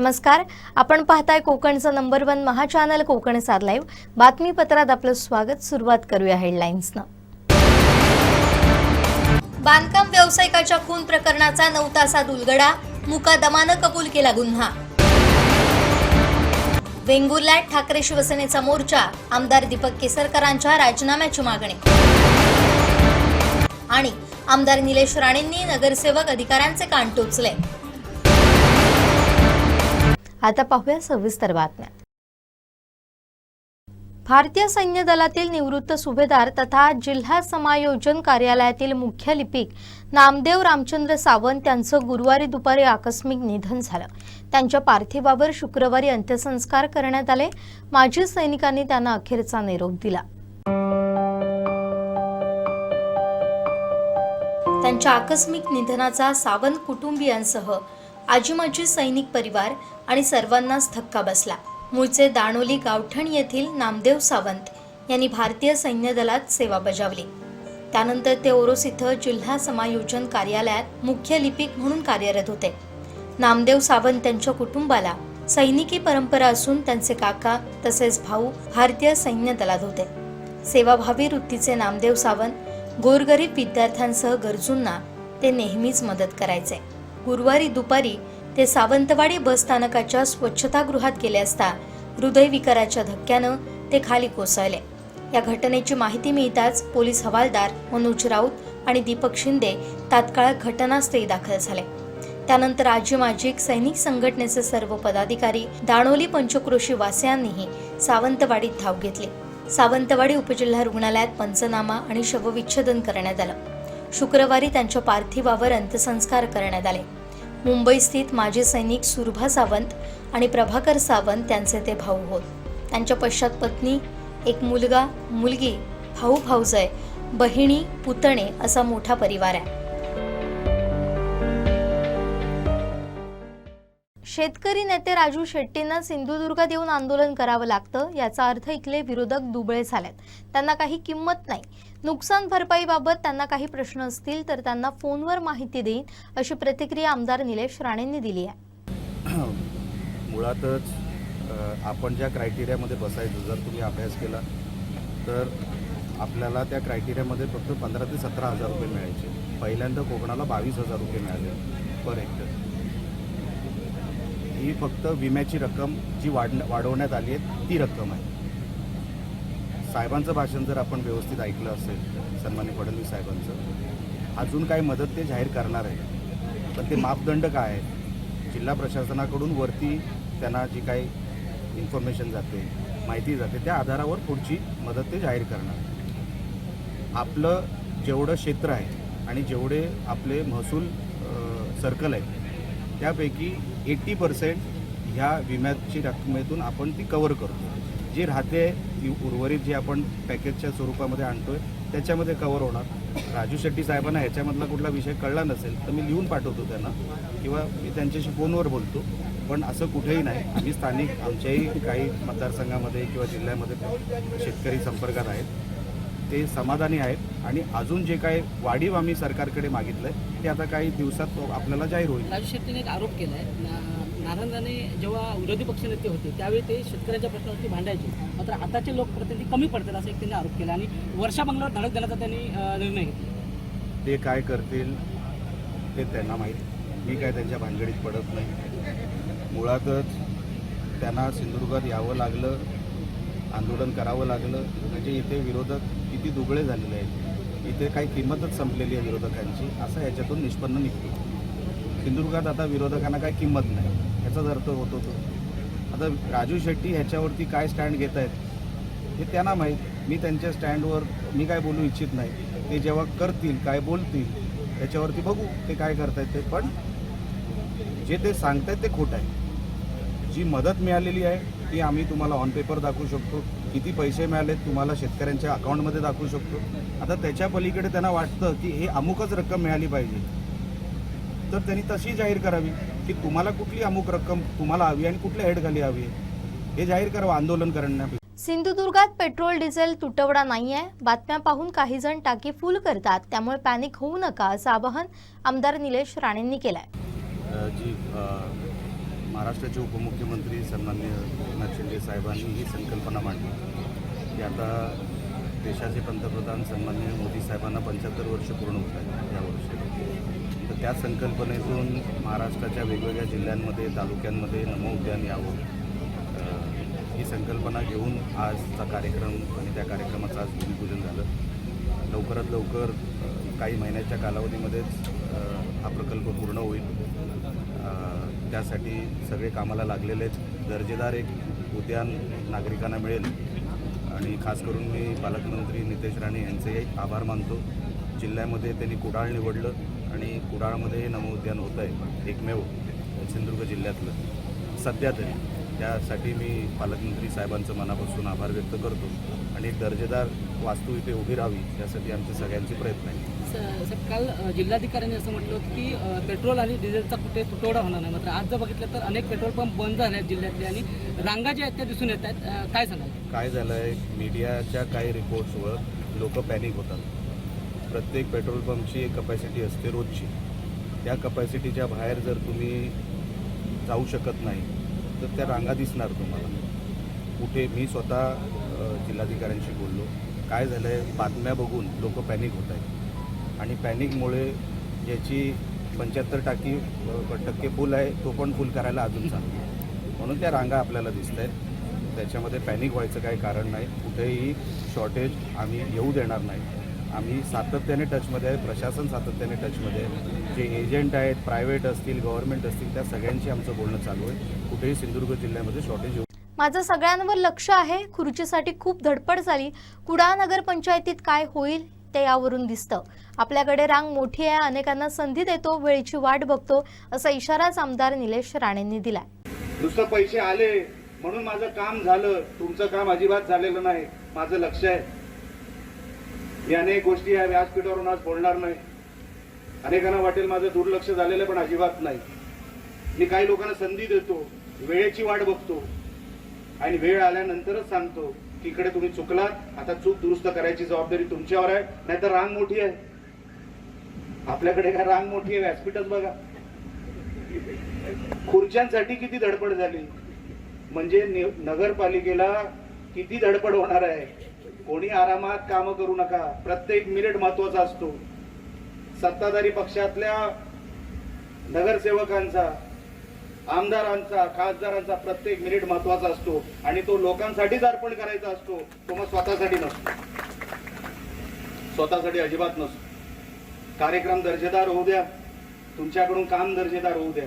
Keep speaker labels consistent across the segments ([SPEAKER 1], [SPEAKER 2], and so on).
[SPEAKER 1] नमस्कार, आपण पाहताय कोकणचं नंबर 1 महा चॅनल कोकण सार लाईव्ह बातमीपत्रात आपलं स्वागत। सुरुवात करूया हेडलाईन्सनं। बांधकाम व्यावसायिकाच्या खून प्रकरणाचा 9 तासात उलगडा, मुकादमानं कबूल केला गुन्हा। वेंगुर्ल्यात ठाकरे शिवसेनेचा मोर्चा, आमदार दीपक केसरकरांच्या राजीनाम्याची मागणी। आणि आमदार निलेश राणेंनी नगरसेवक अधिकाऱ्यांचे कान टोचले। आता पाहूया सविस्तर बातम्या। भारतीय सैन्य दलातील निवृत्त सुभेदार तथा जिल्हा समायोजन कार्यालयातील मुख्य लिपिक नामदेव रामचंद्र सावंत यांचं गुरुवारी दुपारी आकस्मिक निधन झालं। त्यांच्या पार्थिवावर शुक्रवारी अंत्यसंस्कार करण्यात आले। माजी सैनिकांनी त्यांना अखेरचा निरोप दिला। त्यांच्या आकस्मिक निधनाचा सावंत कुटुंबियांसह आजी-माजी सैनिक परिवार आणि सर्वांनाच धक्का बसला। मूळचे दाणोली गावठण येथील नामदेव सावंत यांनी भारतीय सैन्य दलात सेवा बजावली। त्यानंतर ते ओरोस इथं जिल्हा समायोजन कार्यालयात मुख्य लिपिक म्हणून कार्यरत होते। नामदेव सावंत त्यांच्या कुटुंबाला सैनिकी परंपरा असून त्यांचे काका तसेच भाऊ भारतीय सैन्य दलात होते। सेवाभावी वृत्तीचे नामदेव सावंत गोरगरीब विद्यार्थ्यांसह गरजूंना ते नेहमीच मदत करायचे। गुरुवारी दुपारी ते सावंतवाडी बस स्थानकाच्या स्वच्छतागृहात गेले असता हृदयविकाराच्या धक्क्यानं ते खाली कोसळले। या घटनेची माहिती मिळताच पोलीस हवालदार मनोज राऊत आणि दीपक शिंदे तात्काळ घटनास्थळी दाखल झाले। त्यानंतर आजी-माजी सैनिक संघटनेचे सर्व पदाधिकारी, दाणोली पंचक्रोशी वासियांनीही सावंतवाडीत धाव घेतली। सावंतवाडी उपजिल्हा रुग्णालयात पंचनामा आणि शवविच्छेदन करण्यात आलं। शुक्रवारी त्यांच्या पार्थिवावर अंत्यसंस्कार करण्यात आले। मुंबई स्थित माजी सैनिक सुरभा सावंत आणि प्रभाकर सावंत त्यांचे ते भाऊ होत। त्यांच्या पश्चात पत्नी, एक मुलगा, मुलगी, भाऊ भाऊजय, बहिणी, पुतणे असा मोठा परिवार आहे। शेतकरी नेते राजू शेट्टींना सिंधुदुर्गात येऊन आंदोलन करावं लागतं, याचा अर्थ इथले विरोधक दुबळे झालेत। त्यांना काही किंमत नाही। नुकसान भरपाईबाबत त्यांना काही प्रश्न असतील तर त्यांना फोनवर माहिती देईन, अशी प्रतिक्रिया आमदार निलेश राणेंनी दिली आहे।
[SPEAKER 2] मुळातच आपण ज्या क्रायटेरियामध्ये बसायचं, जर तुम्ही अभ्यास केला तर आपल्याला त्या क्रायटेरियामध्ये फक्त 15 ते 17 हजार रुपये मिळायचे। पहिल्यांदा कोकणाला 22,000 रुपये मिळाले पर हेक्टर। ही फक्त विम्याची रक्कम जी वाढवण्यात आली आहे ती रक्कम आहे। साहेबांचं भाषण जर आपण व्यवस्थित ऐकलं असेल, सन्माननीय फडणवीस साहेबांचं, अजून काही मदत ते जाहीर करणार आहे, पण ते मापदंड काय आहे, जिल्हा प्रशासनाकडून वरती त्यांना जी काही इन्फॉर्मेशन जाते, माहिती जाते, त्या आधारावर पुढची मदत ते जाहीर करणार। आपलं जेवढं क्षेत्र आहे आणि जेवढे आपले महसूल सर्कल आहेत त्यापैकी 80% ह्या विम्याची रकमेतून आपण ती कव्हर करतो। जी राहते ती उर्वरित जी आपण पॅकेजच्या स्वरूपामध्ये आणतोय त्याच्यामध्ये कव्हर होणार। राजू शेट्टी साहेबांना ह्याच्यामधला कुठला विषय कळला नसेल तर मी लिहून पाठवतो त्यांना, किंवा मी त्यांच्याशी फोनवर बोलतो, पण असं कुठेही नाही। आम्ही स्थानिक आमच्याही काही मतदारसंघामध्ये किंवा जिल्ह्यामध्ये शेतकरी संपर्कात आहेत, ते समाधानी आहेत आणि अजून जे काही वाढीव आम्ही सरकारकडे मागितलंय ते आता काही दिवसात आपल्याला जाहीर होईल।
[SPEAKER 3] राजू शेट्टीने एक आरोप केला आहे, नारायणराणे जेव्हा विरोधी पक्षनेते होते त्यावेळी ते शेतकऱ्यांच्या प्रश्नावरती भांडायचे, मात्र आताचे लोकप्रतिनिधी कमी पडतात असं एक त्यांनी आरोप केला आणि वर्षा बंगल्यावर धडक देण्याचा त्यांनी निर्णय घेतला।
[SPEAKER 2] ते काय करतील ते त्यांना माहीत, मी काय त्यांच्या भानगडीत पडत नाही। मुळातच त्यांना सिंधुदुर्गात यावं लागलं, आंदोलन करावं लागलं, म्हणजे इथे विरोधक किती दुबळे झालेले आहेत, इथे काही किंमतच संपलेली आहे विरोधकांची, असं याच्यातून निष्पन्न निघतो। सिंधुदुर्गात आता विरोधकांना काही किंमत नाही याचाच अर्थ होतो तो। आता राजू शेट्टी ह्याच्यावरती काय स्टँड घेत आहेत हे त्यांना माहीत। मी त्यांच्या स्टँडवर मी काय बोलू इच्छित नाही। ते जेव्हा करतील, काय बोलतील त्याच्यावरती बघू ते काय करतायत ते, पण जे ते सांगतायत ते खोटं आहे। जी मदत मिळालेली आहे ती आम्ही तुम्हाला ऑन पेपर दाखवू शकतो, किती पैसे मिळालेत तुम्हाला शेतकऱ्यांच्या अकाउंटमध्ये दाखवू शकतो। आता त्याच्या पलीकडे त्यांना वाटतं की हे अमुकच रक्कम मिळाली पाहिजे, तर त्यांनी तशी जाहीर करावी की तुम्हाला कुठली अमुक रक्कम तुम्हाला हवी आणि कुठल्या हेडखाली हवी आहे, हे जाहीर करावं आंदोलन करण्यापेक्षा।
[SPEAKER 1] सिंधुदुर्गात पेट्रोल डिझेल तुटवडा नाहीये। बातम्या पाहून काही जण टाकी फुल करतात, त्यामुळे पॅनिक होऊ नका असं आवाहन आमदार निलेश राणेंनी केलंय।
[SPEAKER 2] जी महाराष्ट्राचे उपमुख्यमंत्री सन्माननीय एकनाथ शिंदे साहेबांनी ही संकल्पना मांडली की आता देशाचे पंतप्रधान सन्माननीय मोदी साहेबांना 75 वर्ष पूर्ण होत आहेत या वर्षी. तर त्या संकल्पनेतून महाराष्ट्राच्या वेगवेगळ्या जिल्ह्यांमध्ये तालुक्यांमध्ये नमो उद्यान यावं ही संकल्पना घेऊन आजचा कार्यक्रम आणि त्या कामाचं आज भूमिपूजन झालं. लवकरात लवकर काही महिन्याच्या कालावधीमध्येच हा प्रकल्प पूर्ण होईल. त्यासाठी सगळे कामाला लागलेलेच दर्जेदार एक उद्यान नागरिकांना मिळेल आणि खास करून मी पालकमंत्री नितेश राणे यांचेही आभार मानतो. जिल्ह्यामध्ये त्यांनी कुडाळ निवडलं आणि कुडाळमध्ये नमो उद्यान होतं आहे एकमेव सिंधुदुर्ग जिल्ह्यातलं सध्या तरी. त्यासाठी मी पालकमंत्री साहेबांचं मनापासून आभार व्यक्त करतो आणि एक दर्जेदार वास्तू इथे उभी राहावी यासाठी आमचे सगळ्यांचे प्रयत्न आहेत.
[SPEAKER 3] साहेब, काल जिल्हाधिकाऱ्यांनी असं म्हटलं होतं की पेट्रोल आणि डिझेलचा कुठे तुटवडा होणार नाही. मात्र आज जर बघितलं तर अनेक पेट्रोल पंप बंद झाले आहेत जिल्ह्यातले आणि रांगा ज्या आहेत त्या दिसून येत आहेत. काय सांगाल?
[SPEAKER 2] काय झालं आहे, मीडियाच्या काही रिपोर्ट्सवर लोक पॅनिक होतात. प्रत्येक पेट्रोल पंपची एक कपॅसिटी असते रोजची. त्या कपॅसिटीच्या बाहेर जर तुम्ही जाऊ शकत नाही तर त्या रांगा दिसणार तुम्हाला कुठे. मी स्वतः जिल्हाधिकाऱ्यांशी बोललो. काय झालं आहे, बातम्या बघून लोक पॅनिक होत आहेत आणि पॅनिकमुळे याची 75% फुल आहे तो पण फुल करायला अजून चालू म्हणून त्या रांगा आपल्याला दिसत आहेत. त्याच्यामध्ये पॅनिक व्हायचं काही कारण नाही. कुठेही शॉर्टेज आम्ही येऊ देणार नाही. आम्ही सातत्याने टचमध्ये आहे, प्रशासन सातत्याने टचमध्ये आहे. जे एजंट आहेत, प्रायव्हेट असतील, गव्हर्नमेंट असतील, त्या सगळ्यांशी आमचं बोलणं चालू आहे. कुठेही सिंधुदुर्ग जिल्ह्यामध्ये शॉर्टेज येऊ.
[SPEAKER 1] माझं सगळ्यांवर लक्ष आहे. खुर्चीसाठी खूप धडपड झाली. कुडाळ नगरपंचायतीत काय होईल ते यावरून दिसतं. आपल्याकडे रांग मोठी आहे, अनेकांना संधी देतो, वेळेची वाट बघतो, असा इशाराच आमदार निलेश राणेंनी दिलाय.
[SPEAKER 2] नुसतं पैसे आले म्हणून माझं काम झालं, तुमचं काम अजिबात झालेलं नाही. माझं लक्ष आहे. मी अनेक गोष्टी या व्यासपीठावरून आज बोलणार नाही. अनेकांना वाटेल माझं दुर्लक्ष झालेलं, पण अजिबात नाही. मी काही लोकांना संधी देतो, वेळेची वाट बघतो आणि वेळ आल्यानंतरच सांगतो की इकडे तुम्ही चुकलात, आता चूक दुरुस्त करायची जबाबदारी तुमच्यावर आहे. नाहीतर रांग मोठी आहे. आपल्याकडे काय रांग मोठी आहे? व्यासपीठच बघा. खुर्च्यांसाठी किती धडपड झाली, म्हणजे नगरपालिकेला किती धडपड होणार आहे. कोणी आरामात कामं करू नका. प्रत्येक मिनिट महत्वाचा असतो. सत्ताधारी पक्षातल्या नगरसेवकांचा, आमदारांचा, खासदारांचा प्रत्येक मिनिट महत्वाचा असतो आणि तो लोकांसाठीच अर्पण करायचा असतो. तो मग स्वतःसाठी नसतो. स्वतःसाठी अजिबात नसतो. कार्यक्रम दर्जेदार होऊ द्या, तुमच्याकडून काम दर्जेदार होऊ द्या.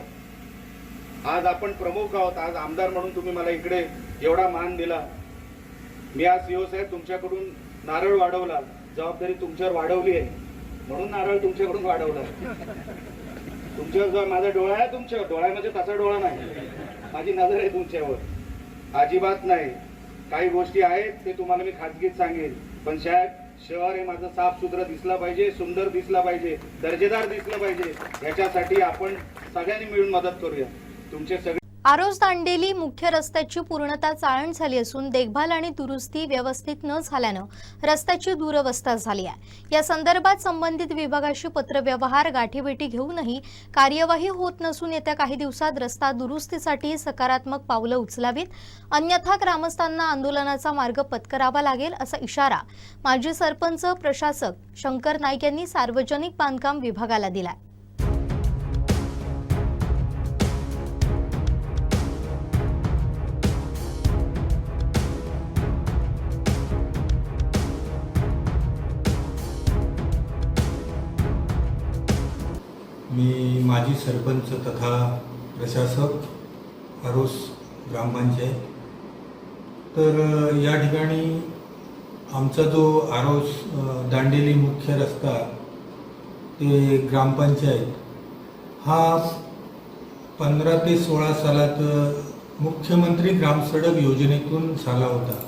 [SPEAKER 2] आज आपण प्रमुख आहोत. आज आमदार म्हणून तुम्ही मला इकडे एवढा मान दिला. मी आज सीओ साहेब तुमच्याकडून नारळ वाढवला. जबाबदारी तुमच्यावर वाढवली आहे म्हणून नारळ तुमच्याकडून वाढवला. तुमच्यावर माझा डोळा आहे, तुमच्यावर डोळ्यामध्ये तसा डोळा नाही. माझी नजर आहे तुमच्यावर, अजिबात नाही. काही गोष्टी आहेत ते तुम्हाला मी खाजगीत सांगेन, पण साहेब शहर हे माझं साफसुथरं दिसलं पाहिजे, सुंदर दिसलं पाहिजे, दर्जेदार दिसलं पाहिजे. याच्यासाठी आपण सगळ्यांनी मिळून मदत करूया. तुमचे सगळे
[SPEAKER 1] आरोस दांडेली मुख्य रस्त्याची पूर्णतः चाळण झाली असून देखभाल आणि दुरुस्ती व्यवस्थित न झाल्यानं रस्त्याची दुरवस्था झाली आहे. या संदर्भात संबंधित विभागाशी पत्रव्यवहार गाठीभेटी घेऊनही कार्यवाही होत नसून येत्या काही दिवसात रस्ता दुरुस्तीसाठी सकारात्मक पावलं उचलावीत, अन्यथा ग्रामस्थांना आंदोलनाचा मार्ग पत्करावा लागेल, असा इशारा माजी सरपंच प्रशासक शंकर नाईक यांनी सार्वजनिक बांधकाम विभागाला दिलाय.
[SPEAKER 4] मी माजी सरपंच तथा प्रशासक आरोस ग्रामपंचायत. तर या ठिकाणी आमचा जो आरोस दांडेली मुख्य रस्ता ते ग्रामपंचायत हा 15 ते 16 सालात मुख्यमंत्री ग्रामसडक योजनेतून झाला होता.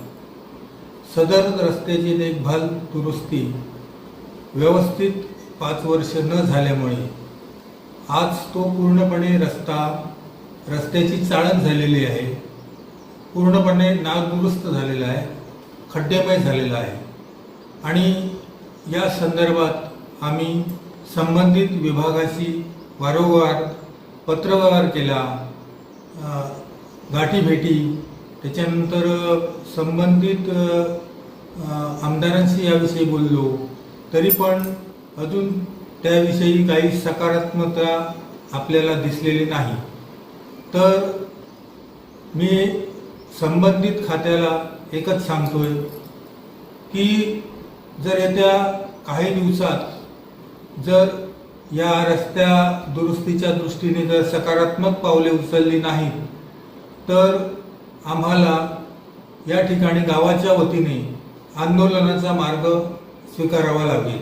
[SPEAKER 4] सदर रस्त्याची देखभाल दुरुस्ती व्यवस्थित 5 वर्ष न झाल्यामुळे आज तो पूर्णपणे रस्त्याची चाळण झालेली आहे, पूर्णपणे नादुरुस्त झालेला आहे, खड्डेमय झालेला आहे. आणि या संदर्भात आम्ही संबंधित विभागाशी वारंवार पत्रव्यवहार केला. गाठीभेटी, त्याच्यानंतर संबंधित आमदारांशी याविषयी बोललो, तरी पण अजून त्याविषयी काही सकारात्मकता आपल्याला दिसलेली नाही. तर मी संबंधित खात्याला एकच सांगतोय की जर येत्या काही दिवसात जर या रस्त्या दुरुस्तीच्या दृष्टीने जर सकारात्मक पावले उचलली नाही तर आम्हाला या ठिकाणी गावाच्या वतीने आंदोलनाचा मार्ग स्वीकारावा लागेल.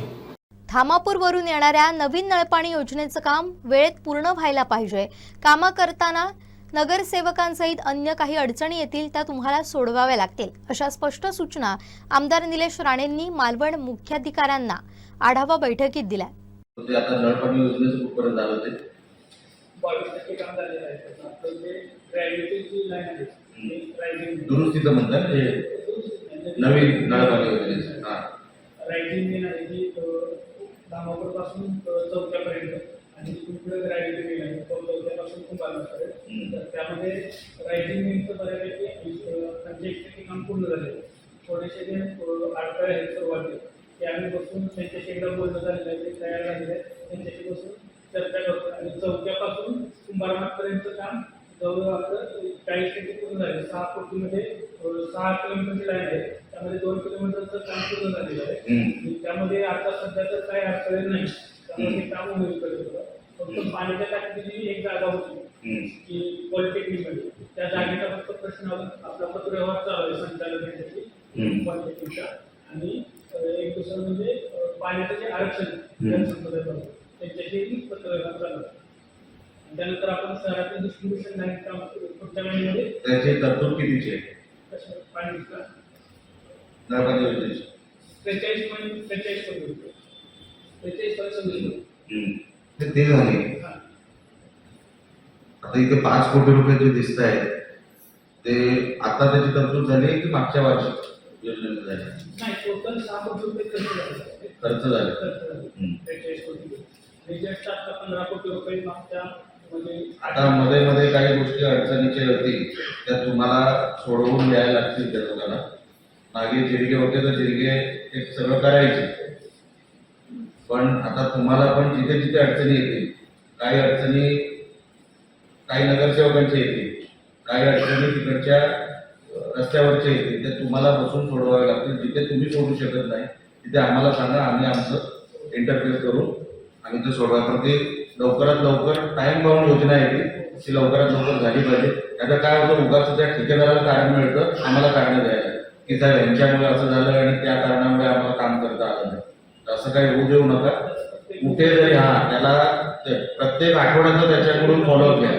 [SPEAKER 1] धामापूरवरून येणाऱ्या नवीन नळपाणी योजनेचं काम वेळेत पूर्ण व्हायला पाहिजे. कामं करताना नगरसेवकांसहित अन्य काही अडचणी येतील त्या तुम्हाला सोडवाव्या लागतील, अशा स्पष्ट सूचना आमदार निलेश राणेंनी मालवण मुख्याधिकाऱ्यांना आढावा बैठकीत दिल्या.
[SPEAKER 5] ते आता नळपाणी योजनेचं कुठपर्यंत आलं ते
[SPEAKER 3] 22% काम झालेलं आहे. आता ते ग्रॅज्युएटची लाईन आहे ती रायझिंग
[SPEAKER 5] दुरुस्तीचं म्हणतात हे नवीन नळपाणी योजनेचं. हां,
[SPEAKER 3] रायझिंग लाईन आहे ती धामापूरपासून चौक्यापर्यंत आणि पुढे ग्रॅज्युएट लाईन आहे चौक्यापासून कुंभारपर्यंत. तर त्यामध्ये रायझिंग लाईनचं बऱ्यापैकी 85% काम पूर्ण झाले. थोडेसे जे अडथळे आहेत सुरुवातीला ते आम्ही बसून त्यांच्याशी एकदा बोलणं झालेलं आहे, ते तयार झालेलं आहे, त्यांच्याशी बसून चर्चा करतो. आणि चौक्यापासून कुंभारपर्यंत काम जवळजवळ आपलं 40% पूर्ण झाले. 6 कोटीमध्ये 6 किलोमीटरची लाईन आहे, त्यामध्ये 2 किलोमीटरचं काम पूर्ण झालेलं आहे. आणि त्यामध्ये आता सध्या तर काही अडचणी नाही, त्यामुळे ते काम होईल करेल. फक्त पाण्याच्या टाकीची एक जागा होती की पॉलिटेक्निकमध्ये, त्या जागेचा फक्त प्रश्न आपला पत्रव्यवहार चालू आहे संचालकांसाठी पॉलिटेक्निकचा. आणि एक दुसरं म्हणजे पाण्याचं जे आरक्षण जलसंपदा त्यांच्याशी पत्रव्यवहार चालू आहे. त्यानंतर आपण शहरातील डिस्ट्रीब्युशन लाईन काम पुढच्या महिन्यामध्ये
[SPEAKER 5] त्याची तरतूद कितीची आहे
[SPEAKER 3] पाणी
[SPEAKER 5] नळपाणी योजनेची?
[SPEAKER 3] 43
[SPEAKER 5] ते झाले. आता इथे 5 कोटी रुपये जे दिसत आहेत ते आता त्याची तरतूद झाली की मागच्या वार्षिक योजनेत झाली?
[SPEAKER 3] नाही, टोटल 6 कोटी रुपये
[SPEAKER 5] खर्च झाले.
[SPEAKER 3] 43 कोटी. रिजल्ट आता 15 कोटी रुपये मागच्या म्हणजे
[SPEAKER 5] आता मध्ये मध्ये काही गोष्टी अडचणीच्या होतील त्या तुम्हाला सोडवून द्यायला लागतील त्या लोकांना. मागे जिरगे होते तर जिरगे ते सगळं करायचे, पण आता तुम्हाला पण जिथे जिथे अडचणी येतील, काही अडचणी काही नगरसेवकांच्या येतील, काही अडचणी तिकडच्या रस्त्यावरच्या येतील, ते तुम्हाला बसून सोडवावे लागतील. जिथे तुम्ही सोडू शकत नाही तिथे आम्हाला सांगा, आम्ही आमचं इंटरफेअर करू आणि ते सोडवा. तर ते लवकरात लवकर टाइम बाउंड योजना येते ती लवकरात लवकर झाली पाहिजे. त्याचं काय होतं, उगाच त्या ठेकेदाराला कारण मिळतं, आम्हाला कारण द्यायला की साहेब यांच्यामुळे असं झालं आणि त्या कारणामुळे आम्हाला काम करता आलं नाही. असं काही होऊ देऊ नका. कुठे जरी त्याला प्रत्येक आठवड्याचं त्याच्याकडून फॉलोअप घ्या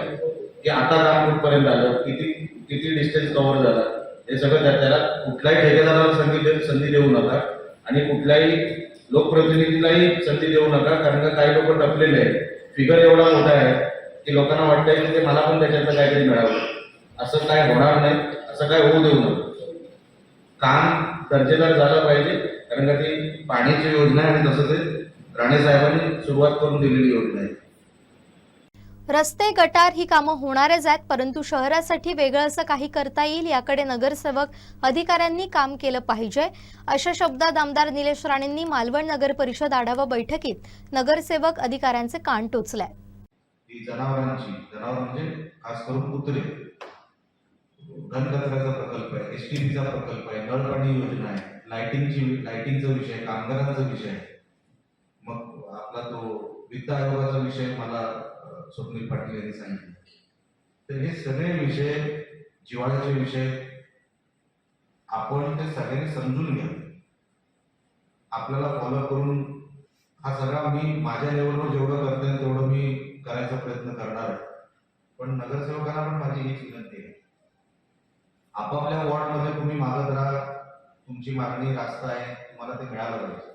[SPEAKER 5] की आता काम कुठपर्यंत आलं, किती डिस्टन्स कव्हर झाला, हे सगळं त्याला कुठल्याही ठेकेदाराला संधी देऊ नका आणि कुठल्याही लोकप्रतिनिधीलाही संधी देऊ नका. कारण का काही लोक टपलेले आहेत. फिगर एवढा मोठा आहे की लोकांना वाटतंय की ते मला पण त्याच्यातलं काहीतरी मिळावं. असं काय होणार नाही, असं काय होऊ देऊ नका. काम दर्जेदार झालं पाहिजे, कारण का ती पाण्याची योजना आहे आणि तसं ते राणे साहेबांनी सुरुवात करून दिलेली योजना आहे.
[SPEAKER 1] रस्ते गटार ही कामं होणारच आहेत, परंतु शहरासाठी वेगळं असं काही करता येईल याकडे नगरसेवक अधिकाऱ्यांनी काम केलं पाहिजे, अशा शब्दात आमदार निलेश राणेंनी मालवण नगर परिषद आढावा बैठकीत नगरसेवक अधिकाऱ्यांचे कान टोचले.
[SPEAKER 2] जनावर म्हणजे खास करून कुत्रे, घनकचऱ्याचा प्रकल्प आहे, STPचा प्रकल्प आहे, नळपाणी योजना आहे, लाइटिंगचा विषय, कामगारांचा विषय, मग आपला तो वित्त आयोगाचा विषय मला स्वप्नील पाटील यांनी सांगितलं. तर हे सगळे विषय, जिव्हाळ्याचे विषय आपण ते सगळ्यांनी समजून घ्या. आपल्याला फॉलो करून हा सगळा मी माझ्या लेवलवर जेवढं करता येईल तेवढं मी करायचा प्रयत्न करणार आहे. पण नगरसेवकांना पण माझी हीच विनंती आहे, आपापल्या वॉर्डमध्ये तुम्ही मागत राहा, तुमची मागणी रास्त आहे, तुम्हाला ते मिळालं पाहिजे.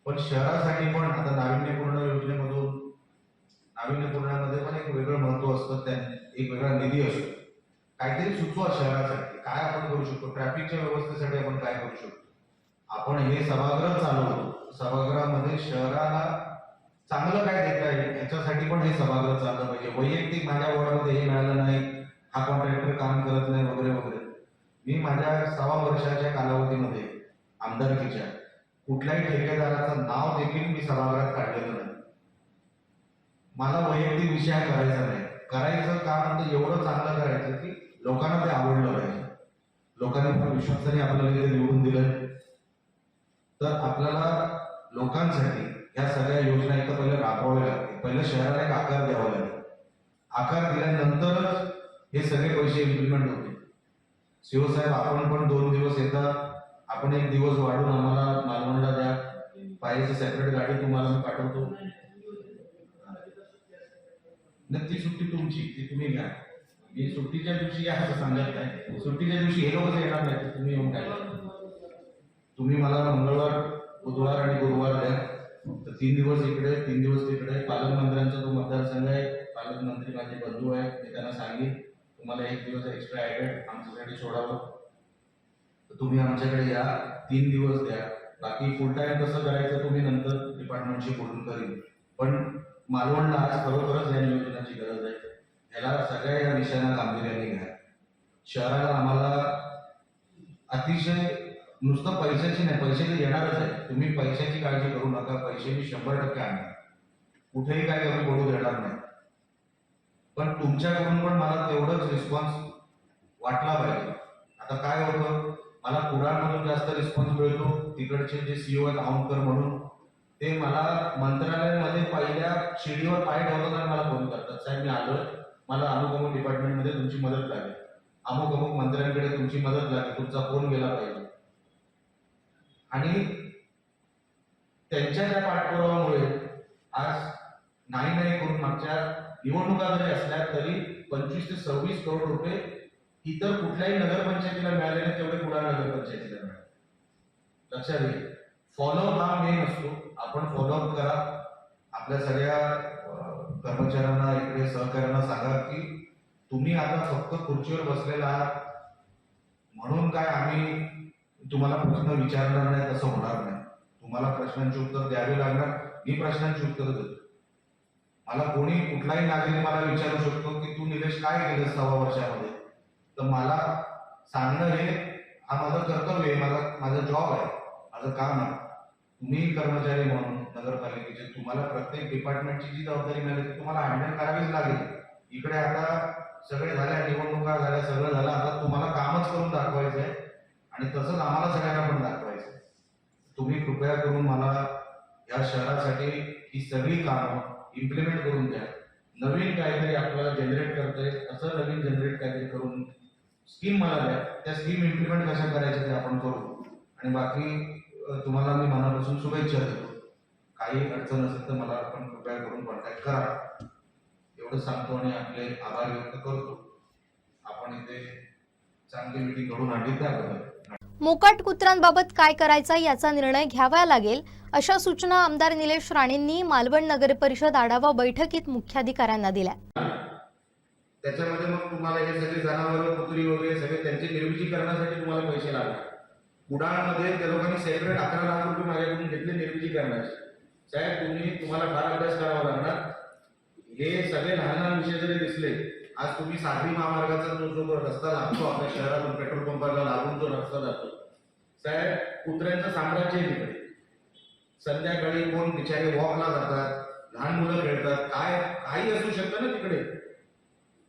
[SPEAKER 2] पण शहरासाठी पण आता नाविन्यपूर्ण योजनेमधून नाविन्यपूर्णामध्ये पण एक वेगळं महत्व असतं, एक वेगळा निधी असतो. काहीतरी सुचवा शहरासाठी, काय आपण करू शकतो, ट्रॅफिकच्या व्यवस्थेसाठी आपण काय करू शकतो. आपण हे सभागृह चालवतो, सभागृहामध्ये शहराला चांगलं काय देता येईल याच्यासाठी पण हे सभागृह चाललं पाहिजे. वैयक्तिक माझ्या वॉर्डमध्ये हे मिळालं नाही,
[SPEAKER 5] हा कॉन्ट्रॅक्टर काम करत नाही वगैरे वगैरे. मी माझ्या 6 वर्षाच्या कालावधीमध्ये आमदारकीच्या कुठल्याही ठेकेदाराचं नाव देखील मी सभागृहात काढलेलं नाही. मला वैयक्तिक विषय हा करायचा नाही. करायचं काम तर एवढं चांगलं करायचं की लोकांना ते आवडलं पाहिजे. लोकांनी पण विश्वासाने आपल्याला इथे निवडून दिलं, तर आपल्याला लोकांसाठी या सगळ्या योजना इथं पहिले राबवाव्या लागतील. पहिलं शहराला एक आकार द्यावा लागेल. आकार दिल्यानंतरच हे सगळे पैसे इम्प्लिमेंट होतील. शिवसाहेब, आपण पण 2 दिवस येता, आपण 1 दिवस वाढून आम्हाला मालवणला द्या. पाहिजे सेपरेट गाडी तुम्हाला मी पाठवतो. नाही, ती सुट्टी तुमची, ती तुम्ही घ्या. मी सुट्टीच्या दिवशी या असं सांगत नाही. सुट्टीच्या दिवशी हे लोक येणार नाही, तुम्ही येऊन काय. तुम्ही मला मंगळवार, बुधवार आणि गुरुवार द्या. तर 3 दिवस इकडे, 3 दिवस तिकडे. पालकमंत्र्यांचा तो मतदारसंघ आहे, पालकमंत्री माझे बंधू आहेत. मी त्यांना सांगेन तुम्हाला 1 दिवस एक्स्ट्रा ऍडेड आमच्यासाठी सोडावं, तर तुम्ही आमच्याकडे या, 3 दिवस द्या. बाकी फुल टाइम कसं करायचं तुम्ही नंतर डिपार्टमेंटशी बोलून करीन. पण मालवणला आज खरोखरच या नियोजनाची गरज आहे. याला सगळ्या या विषयांना गांभीर्याने घ्या. शहराला आम्हाला अतिशय नुसतं पैशाची नाही, पैसे तर येणारच आहे. तुम्ही पैशाची काळजी करू नका. पैसे मी 100% आणणार, कुठेही काय कमी पडू देणार नाही. पण तुमच्याकडून पण मला तेवढंच रिस्पॉन्स वाटला पाहिजे. आता काय होतं, मला कुडाळमधून जास्त रिस्पॉन्स मिळतो. तिकडचे जे सीओ आहेत औंधकर म्हणून, ते मला मंत्रालयामध्ये पहिल्या शिडीवर पाय ठेवतात आणि मला फोन करतात, साहेब मी आलोय, मला अमुक अमुक डिपार्टमेंटमध्ये तुमची मदत लागेल, अमुक अमुक मंत्र्यांकडे तुमची मदत लागेल, तुमचा फोन गेला पाहिजे. आणि त्यांच्या त्या पाठपुराव्यामुळे आज नाही करून मागच्या निवडणुका जरी असल्या तरी 25 ते 26 करोड रुपये इतर कुठल्याही नगरपंचायतीला मिळाले नाही, तेवढे कुडाळ नगरपंचायतीला मिळाले. लक्षात घ्या, फॉलोअप हा मेन असतो. आपण फॉलोअप करा. आपल्या सगळ्या कर्मचाऱ्यांना इकडे सहकार्यांना सांगा की तुम्ही आता फक्त खुर्चीवर बसलेला आहात म्हणून काय आम्ही तुम्हाला प्रश्न विचारणार नाही, तसं होणार नाही. तुम्हाला प्रश्नांची उत्तर द्यावी लागणार. मी प्रश्नांची उत्तर देतो. मला कोणी कुठलाही नागरिक मला विचारू शकतो की तू निलेश काय केलं 6 वर्षामध्ये, तर मला सांगणं हे हा माझं कर्तव्य आहे, माझा जॉब आहे, माझं काम आहे. तुम्ही कर्मचारी म्हणून नगरपालिकेचे तुम्हाला प्रत्येक डिपार्टमेंटची जी जबाबदारी मिळाली ती तुम्हाला हँडल करावीच लागेल. इकडे आता सगळे झाल्या, निवडणुका झाल्या, सगळं झालं, आता तुम्हाला कामच करून दाखवायचं आहे आणि तसंच आम्हाला सगळ्यांना पण दाखवायचं आहे. तुम्ही कृपया करून मला या शहरासाठी ही सगळी कामं इम्प्लिमेंट करून द्या. नवीन काहीतरी आपल्याला जनरेट करतंय असं नवीन जनरेट काहीतरी करून स्कीम मला द्या. त्या स्कीम इम्प्लिमेंट कशा करायच्या ते आपण करू. आणि बाकी तुम्हाला मी मनापासून शुभेच्छा देतो. काही अडचण असेल तर मला आपण कृपया करून कॉन्टॅक्ट करा, एवढं सांगतो आणि आपले आभार व्यक्त करतो. आपण इथे चांगली मीटिंग घडून आणली त्याबद्दल.
[SPEAKER 1] मोकाट कुत्र्यांबाबत काय करायचा याचा निर्णय घ्यावा लागेल, अशा सूचना आमदार निलेश राणेंनी मालवण नगर परिषद आढावा बैठकीत मुख्याधिकाऱ्यांना दिल्या.
[SPEAKER 5] त्याच्यामध्ये मग तुम्हाला हे सगळे जनावर, कुत्री वगैरे सगळे त्यांचे निर्विजीकरणासाठी तुम्हाला पैसे लागणार. कुडाळमध्ये त्या लोकांनी सेपरेट 11 लाख रुपये माझ्याकडून घेतले निर्विजीकरणाचे. साहेब तुम्हाला फार अभ्यास करावा लागणार. हे सगळे लहान लहान विषय जरी दिसले, आज तुम्ही सागरी महामार्गाचा जो रस्ता लागतो आपल्या शहरातून पेट्रोल पंपाला लागून जो रस्ता जातो, साहेब कुत्र्यांचं साम्राज्य आहे तिकडे. संध्याकाळी कोण बिचारे वॉकला जातात, लहान मुलं खेळतात, काही असू शकतं ना तिकडे.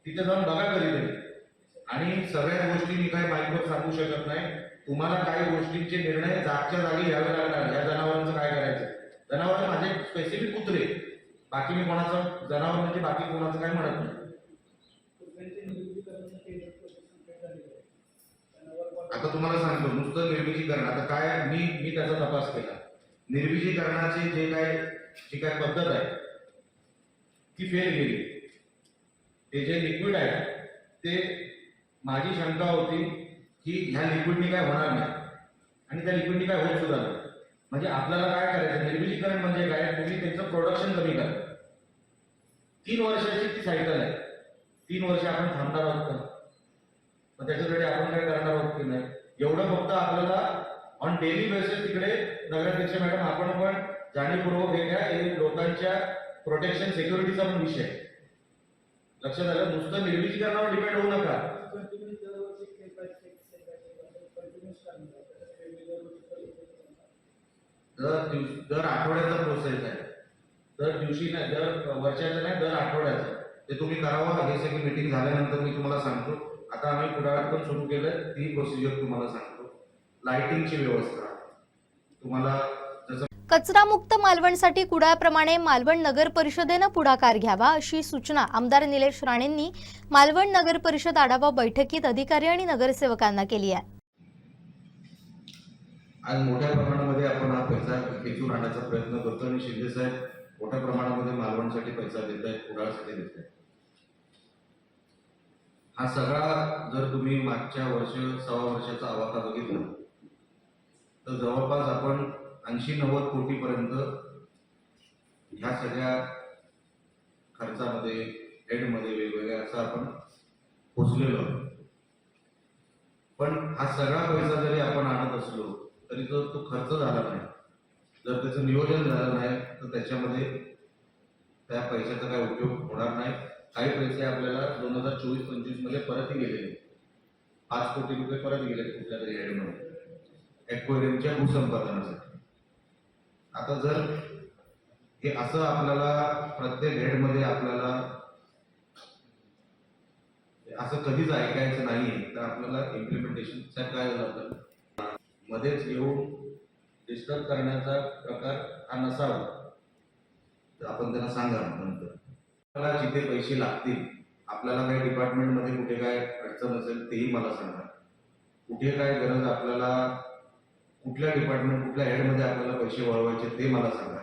[SPEAKER 5] तिथे जाऊन बघा कधीतरी. आणि सगळ्या गोष्टी मी काही माहितीवर सांगू शकत नाही. तुम्हाला काही गोष्टींचे निर्णय जागच्या जागी घ्यावे लागणार. या जनावरांचं काय करायचं, जनावर माझे स्पेसिफिक कुत्रे, बाकी मी कोणाचं जनावर म्हणजे बाकी कोणाचं काय म्हणत नाही. आता तुम्हाला सांगतो नुसतं निर्विजीकरण, आता काय मी त्याचा तपास केला. निर्विजीकरणाची जी काय पद्धत आहे ती फेल गेली. ते जे लिक्विड आहे ते माझी शंका होती की ह्या लिक्विडनी काय होणार नाही आणि त्या लिक्विडनी काय होत सुद्धा नाही. म्हणजे आपल्याला काय करायचं, निर्विजीकरण म्हणजे काय, तुम्ही त्याचं प्रोडक्शन कमी करा. 3 वर्षाची ती सायकल आहे. 3 वर्ष आपण थांबणार आहोत का? मग त्याच्यासाठी आपण काय करणार आहोत की नाही, एवढं फक्त आपल्याला ऑन डेली बेसिस तिकडे नगराध्यक्ष मॅडम आपण पण जाणीवपूर्वक हे घ्या, हे लोकांच्या प्रोटेक्शन सिक्युरिटीचा पण विषय आहे. लक्षात आलं? नुसतं निर्विजीकरणावर डिपेंड होऊ नका. दर आठवड्याचा प्रोसेस आहे. दर दिवशी नाही, दर वर्षाचा नाही, दर आठवड्याचा. ते तुम्ही करावं. हे सगळी मीटिंग झाल्यानंतर मी तुम्हाला सांगतो. आता आम्ही कुडाळात पण सुरू केलं, ती प्रोसिजर तुम्हाला सांगतो. लाइटिंगची व्यवस्था तुम्हाला जसं
[SPEAKER 1] कचरामुक्त मालवणसाठी कुडाळप्रमाणे मालवण नगर परिषदेनं पुढाकार घ्यावा अशी सूचना आमदार निलेश राणेंनी मालवण नगर परिषद आढावा बैठकीत अधिकारी आणि नगरसेवकांना केली आहे.
[SPEAKER 5] आज मोठ्या प्रमाणामध्ये आपण हा पैसा खेचून आणण्याचा प्रयत्न करतो आणि शिंदे साहेब मोठ्या प्रमाणामध्ये मालवणसाठी पैसा देत आहेत, कुडाळसाठी देत आहेत. हा सगळा जर तुम्ही मागच्या सव्वा वर्षाचा आवाका बघितला तर जवळपास आपण 80-90 कोटीपर्यंत ह्या सगळ्या खर्चामध्ये हेडमध्ये वेगवेगळ्या असं आपण पोचलेलो आहोत. पण हा सगळा पैसा जरी आपण आणत असलो तरी तो खर्च झाला नाही, जर त्याचं नियोजन झालं नाही तर त्याच्यामध्ये त्या पैशाचा काय उपयोग होणार नाही. काही पैसे आपल्याला 2024-25 मध्ये परतही गेलेले, 5 कोटी रुपये परत गेले कुठल्या तरी हेडमध्ये ॲक्वेरियमच्या भूसंपादनासाठी. आता जर हे असं आपल्याला प्रत्येक हेडमध्ये आपल्याला असं कधीच ऐकायचं नाही तर आपल्याला इम्प्लिमेंटेशनचा काय झालं मध्येच येऊन डिस्टर्ब करण्याचा प्रकार हा नसावा. तर आपण त्यांना सांगा नंतर. आपल्याला जिथे पैसे लागतील, आपल्याला काही डिपार्टमेंटमध्ये कुठे काय अडचण असेल तेही मला सांगा. कुठे काय गरज आपल्याला, कुठल्या डिपार्टमेंट कुठल्या हेडमध्ये आपल्याला पैसे वळवायचे ते मला सांगा.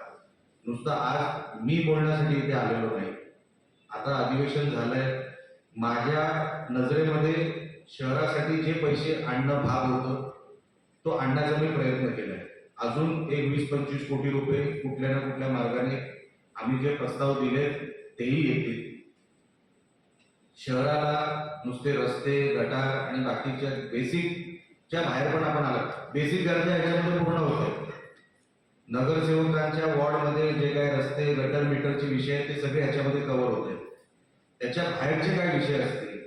[SPEAKER 5] नुसतं आज मी बोलण्यासाठी इथे आलेलो नाही. आता अधिवेशन झालंय, माझ्या नजरेमध्ये शहरासाठी जे पैसे आणणं भाग होतं तो आणण्याचा मी प्रयत्न केलाय. अजून एक 20-25 कोटी रुपये कुठल्या ना कुठल्या मार्गाने आम्ही जे प्रस्ताव दिले तेही येतील. शहराला नुसते रस्ते, गटार आणि बाकीच्या बेसिकच्या बाहेर पण आपण आलो. बेसिक गरजा याच्यामध्ये पूर्ण होते. नगरसेवकांच्या वॉर्डमध्ये जे काय रस्ते, गटर, मीटरचे विषय आहेत ते सगळे ह्याच्यामध्ये कव्हर होते. त्याच्या बाहेरचे काय विषय असतील,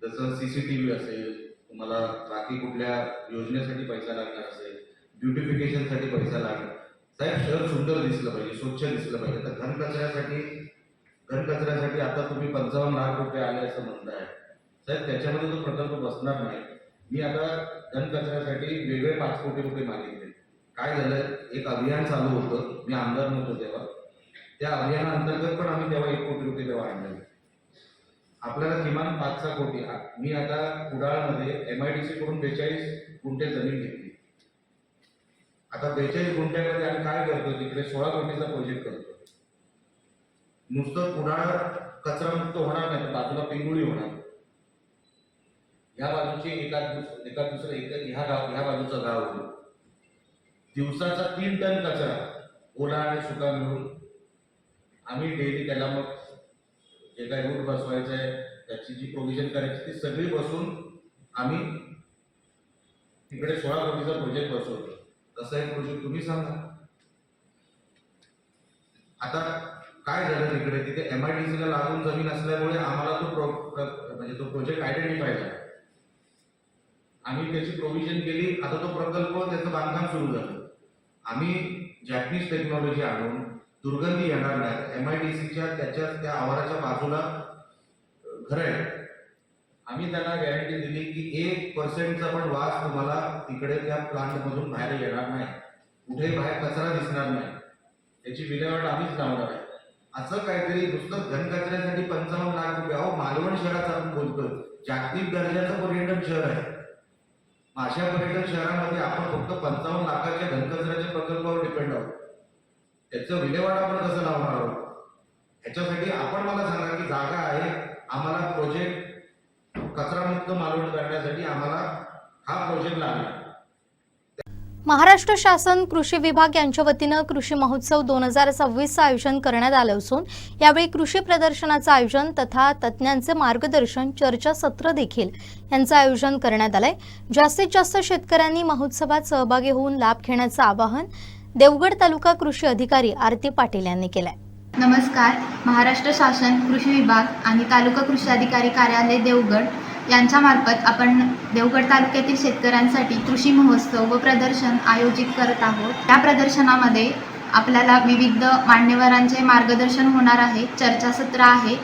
[SPEAKER 5] जसं CCTV असेल, तुम्हाला बाकी कुठल्या योजनेसाठी पैसा लागणार असेल, ब्युटिफिकेशनसाठी पैसा लागणार. साहेब, शहर सुंदर दिसलं पाहिजे, स्वच्छ दिसलं पाहिजे. तर घनकचऱ्यासाठी आता तुम्ही 55 लाख रुपये आले असं म्हणताय साहेब, त्याच्यामध्ये तो प्रकल्प बसणार नाही. मी आता घनकचऱ्यासाठी वेगळे 5 कोटी रुपये मागितले. काय झालं, एक अभियान चालू होतं, मी आमदार नव्हतो तेव्हा. त्या अभियानाअंतर्गत पण आम्ही तेव्हा 1 कोटी रुपये तेव्हा आणले. आपल्याला किमान 5-6 कोटी. मी आता कुडाळमध्ये MIDC कडून 42 गुंठे जमीन घेतली. आता 42 गुंठ्यामध्ये आम्ही काय करतो, तिकडे 16 कोटीचा प्रोजेक्ट करतो. नुसतं कुडाळ कचरामुक्त होणार नाही तर बाजूला पिंगुळी होणार. ह्या बाजूची एका दुसरं ह्या बाजूचं गाव होईल. दिवसाचा 3 टन कचरा ओला आणि सुका मिळून आम्ही डेली त्याला मग जे काय रूट बसवायचं आहे त्याची जी प्रोव्हिजन करायची ती सगळी बसून आम्ही तिकडे 16 कोटीचा प्रोजेक्ट बसवतो. तसा एक प्रोजेक्ट तुम्ही सांगा. आता काय झालं, तिथे MIDC ला लागून जमीन असल्यामुळे आम्हाला तो प्रोजेक्ट आयडेंटिफाय झाला. आम्ही त्याची प्रोव्हिजन केली. आता तो प्रकल्प त्याचं बांधकाम सुरू झालं. आम्ही जॅपनीज टेक्नॉलॉजी आणून दुर्गंधी येणार नाही. MIDCच्या त्या आवाराच्या बाजूला घर आहे. आम्ही त्यांना गॅरंटी दिली की 1% पण वास तुम्हाला तिकडे त्या प्लांट मधून बाहेर येणार नाही. कुठेही बाहेर कचरा दिसणार नाही. त्याची विल्हेवाट आम्हीच लावणार आहे. असं काहीतरी नुसतं घनकचऱ्यासाठी 55 लाख रुपये. अहो, मालवण शहराचं आपण बोलतोय, जागतिक दर्जाचं पर्यटन शहर आहे. अशा पर्यटन शहरामध्ये आपण फक्त 55 लाखाच्या घनकचऱ्याच्या प्रकल्पावर डिपेंड आहोत. त्याचं विल्हेवाट आपण कसं लावणार आहोत? ह्याच्यासाठी आपण मला सांगा की जागा आहे. आम्हाला प्रोजेक्ट कचरामुक्त मालवण करण्यासाठी आम्हाला हा प्रोजेक्ट लागला.
[SPEAKER 1] महाराष्ट्र शासन कृषी विभाग यांच्या वतीनं कृषी महोत्सव 2026चं आयोजन करण्यात आलं असून यावेळी कृषी प्रदर्शनाचं आयोजन तथा तज्ज्ञांचे मार्गदर्शन, चर्चासत्र देखील यांचं आयोजन करण्यात आलंय. जास्तीत जास्त शेतकऱ्यांनी महोत्सवात सहभागी होऊन लाभ घेण्याचं आवाहन देवगड तालुका कृषी अधिकारी आरती पाटील यांनी केलंय.
[SPEAKER 6] नमस्कार. महाराष्ट्र शासन कृषी विभाग आणि तालुका कृषी अधिकारी कार्यालय देवगड यांच्यामार्फत आपण देवगड तालुक्यातील शेतकऱ्यांसाठी कृषी महोत्सव व प्रदर्शन आयोजित करत आहोत. या प्रदर्शनामध्ये आपल्याला विविध मान्यवरांचे मार्गदर्शन होणार आहे. चर्चासत्र आहे.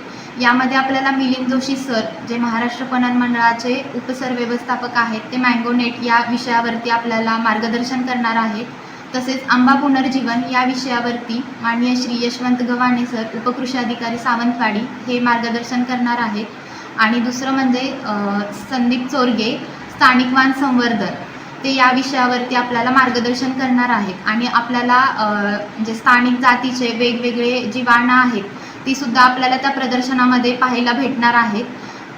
[SPEAKER 6] यामध्ये आपल्याला मिलिंद जोशी सर, जे महाराष्ट्र पणन मंडळाचे उपसर व्यवस्थापक आहेत, ते मँगोनेट या विषयावरती आपल्याला मार्गदर्शन करणार आहेत. तसेच आंबा पुनर्जीवन या विषयावरती माननीय श्री यशवंत गव्हाणे सर, उपकृषी अधिकारी सावंतवाडी, हे मार्गदर्शन करणार आहेत. आणि दुसरं म्हणजे संदीप चोरगे, स्थानिक वाण संवर्धन, ते या विषयावरती आपल्याला मार्गदर्शन करणार आहेत. आणि आपल्याला म्हणजे स्थानिक जातीचे वेगवेगळे जी वाणं आहेत तीसुद्धा आपल्याला त्या प्रदर्शनामध्ये पाहायला भेटणार आहेत.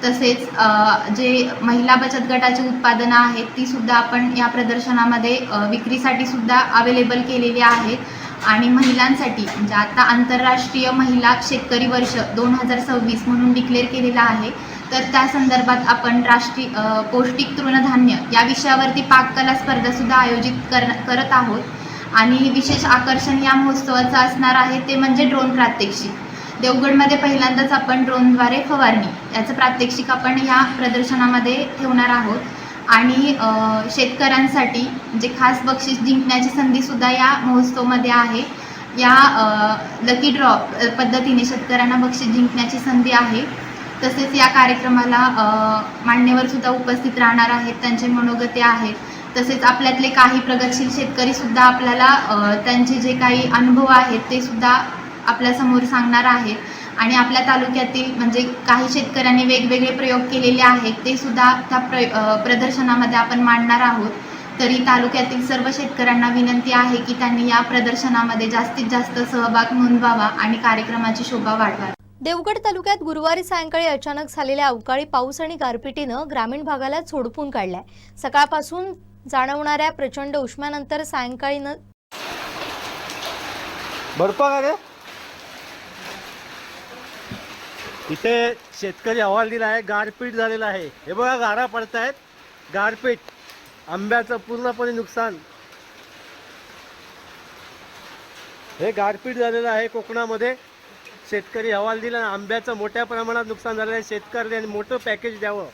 [SPEAKER 6] तसेच जे महिला बचत गटाची उत्पादनं आहेत तीसुद्धा आपण या प्रदर्शनामध्ये विक्रीसाठी सुद्धा अवेलेबल केलेली आहेत. आणि महिलांसाठी म्हणजे आता आंतरराष्ट्रीय महिला शेतकरी वर्ष 2026 म्हणून डिक्लेअर केलेलं आहे. तर त्या संदर्भात आपण राष्ट्रीय पौष्टिक तृणधान्य या विषयावरती पाककला स्पर्धासुद्धा आयोजित करत आहोत. आणि विशेष आकर्षण या महोत्सवाचं असणार आहे ते म्हणजे ड्रोन प्रात्यक्षिक. देवगडमध्ये पहिल्यांदाच आपण ड्रोनद्वारे फवारणी याचं प्रात्यक्षिक आपण या प्रदर्शनामध्ये ठेवणार आहोत. आणि शेतकऱ्यांसाठी जे खास बक्षीस जिंकण्याची संधीसुद्धा या महोत्सवामध्ये आहे. या लकी ड्रॉ पद्धतीने शेतकऱ्यांना बक्षीस जिंकण्याची संधी आहे. तसेच या कार्यक्रमाला मान्यवरसुद्धा उपस्थित राहणार आहेत, त्यांचे मनोगते आहेत. तसेच आपल्यातले काही प्रगतशील शेतकरीसुद्धा आपल्याला त्यांचे जे काही अनुभव आहेत ते सुद्धा आपल्यासमोर सांगणार आहेत. आणि आपल्या तालुक्यातील म्हणजे काही शेतकऱ्यांनी वेगवेगळे प्रयोग केलेले आहेत ते सुद्धा त्या प्रदर्शनामध्ये आपण मांडणार आहोत. तरी तालुक्यातील सर्व शेतकऱ्यांना विनंती आहे की त्यांनी या प्रदर्शनामध्ये जास्तीत जास्त सहभाग नोंदवावा आणि कार्यक्रमाची शोभा वाढवावी.
[SPEAKER 1] देवगड तालुक्यात गुरुवारी सायंकाळी अचानक झालेल्या अवकाळी पाऊस आणि गारपिटीनं ग्रामीण भागाला झोडपून काढलाय. सकाळपासून जाणवणाऱ्या प्रचंड उष्म्यानंतर सायंकाळी
[SPEAKER 7] इथे शेतकरी अहवाल दिला आहे. गारपीट झालेला आहे. हे बघा, गारा पडतायत. गारपीट, आंब्याचं पूर्णपणे नुकसान. हे गारपीट झालेलं आहे कोकणामध्ये. शेतकरी अहवाल दिला. आंब्याचं मोठ्या प्रमाणात नुकसान झालेलं आहे. शेतकऱ्यांनी मोठं पॅकेज द्यावं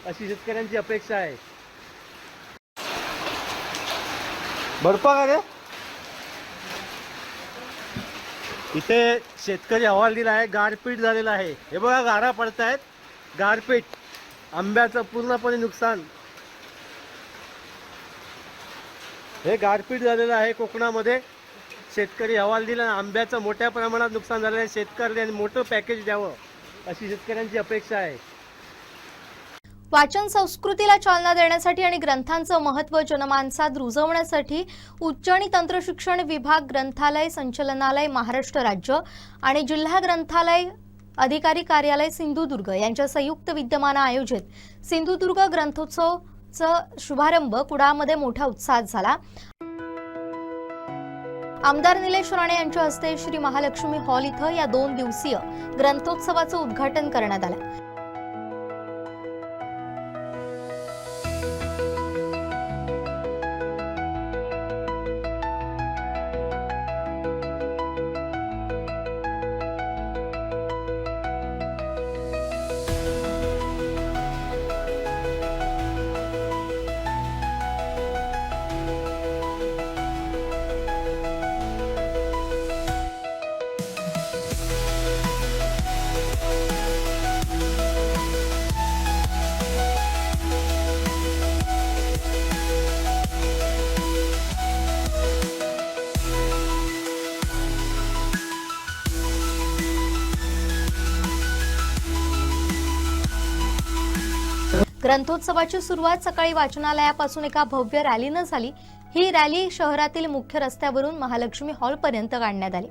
[SPEAKER 7] अशी शेतकऱ्यांची अपेक्षा आहे. बर्फा का रे? इथे शेतकरी अहवाल दिला आहे. गारपीट झालेला आहे. हे बघा, गारा पडतायत. गारपीट, आंब्याचं पूर्णपणे नुकसान. हे गारपीट झालेलं आहे कोकणामध्ये. शेतकरी अहवाल दिला. आंब्याचं मोठ्या प्रमाणात नुकसान झालेलं आहे. शेतकऱ्यांनी मोठं पॅकेज द्यावं अशी शेतकऱ्यांची अपेक्षा आहे.
[SPEAKER 1] वाचन संस्कृतीला चालना देण्यासाठी आणि ग्रंथांचं महत्त्व जनमानसात रुजवण्यासाठी उच्च आणि तंत्रशिक्षण विभाग, ग्रंथालय संचालनालय महाराष्ट्र राज्य आणि जिल्हा ग्रंथालय अधिकारी कार्यालय सिंधुदुर्ग यांच्या संयुक्त विद्यमानं आयोजित सिंधुदुर्ग ग्रंथोत्सवचा शुभारंभ कुडाळमध्ये मोठ्या उत्साहात झाला. आमदार निलेश राणे यांच्या हस्ते श्री महालक्ष्मी हॉल इथं या 2 दिवसीय ग्रंथोत्सवाचं उद्घाटन करण्यात आलं. ग्रंथोत्सवाची सुरुवात सकाळी वाचनालयापासून एका भव्य रॅलीनं झाली. ही रॅली शहरातील मुख्य रस्त्यावरून महालक्ष्मी हॉलपर्यंत काढण्यात आली.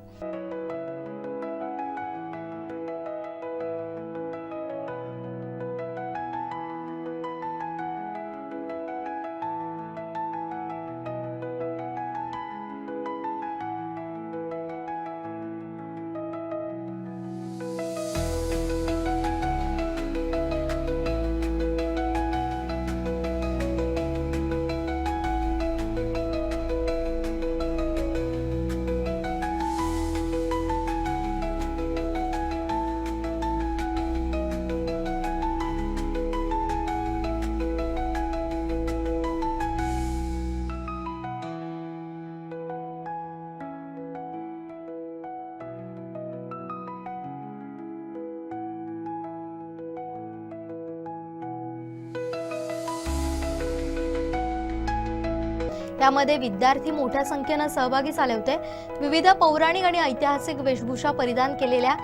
[SPEAKER 1] यामध्ये विद्यार्थी मोठ्या संख्येनं सहभागी झाले होते. विविध पौराणिक आणि ऐतिहासिक वेशभूषा परिधान केलेल्या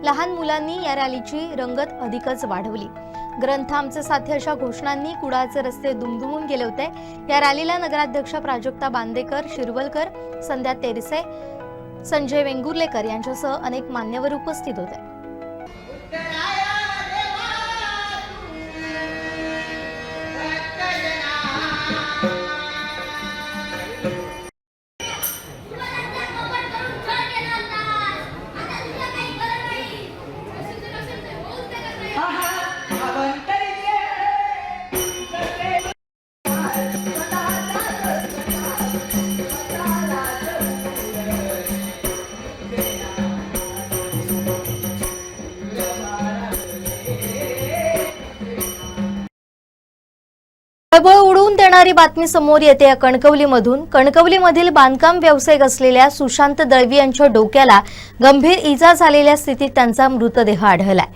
[SPEAKER 1] लहान मुलांनी या रॅलीची रंगत अधिकच वाढवली. ग्रंथ आमचे साथी अशा घोषणांनी कुडाळचे रस्ते दुमदुमून गेले होते. या रॅलीला नगराध्यक्षा प्राजक्ता बांदेकर, शिरवलकर, संध्या तेरसे, संजय वेंगुर्लेकर यांच्यासह अनेक मान्यवर उपस्थित होते. खळबळ उडवून देणारी बातमी समोर येते कणकवलीमधून. कणकवलीमधील बांधकाम व्यावसायिक असलेल्या सुशांत दळवी यांच्या डोक्याला गंभीर इजा झालेल्या स्थितीत त्यांचा मृतदेह आढळलाय.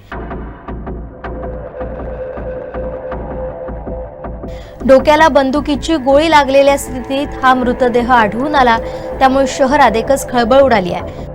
[SPEAKER 1] डोक्याला बंदुकीची गोळी लागलेल्या स्थितीत हा मृतदेह आढळून आला. त्यामुळे शहरात एकच खळबळ उडाली आहे.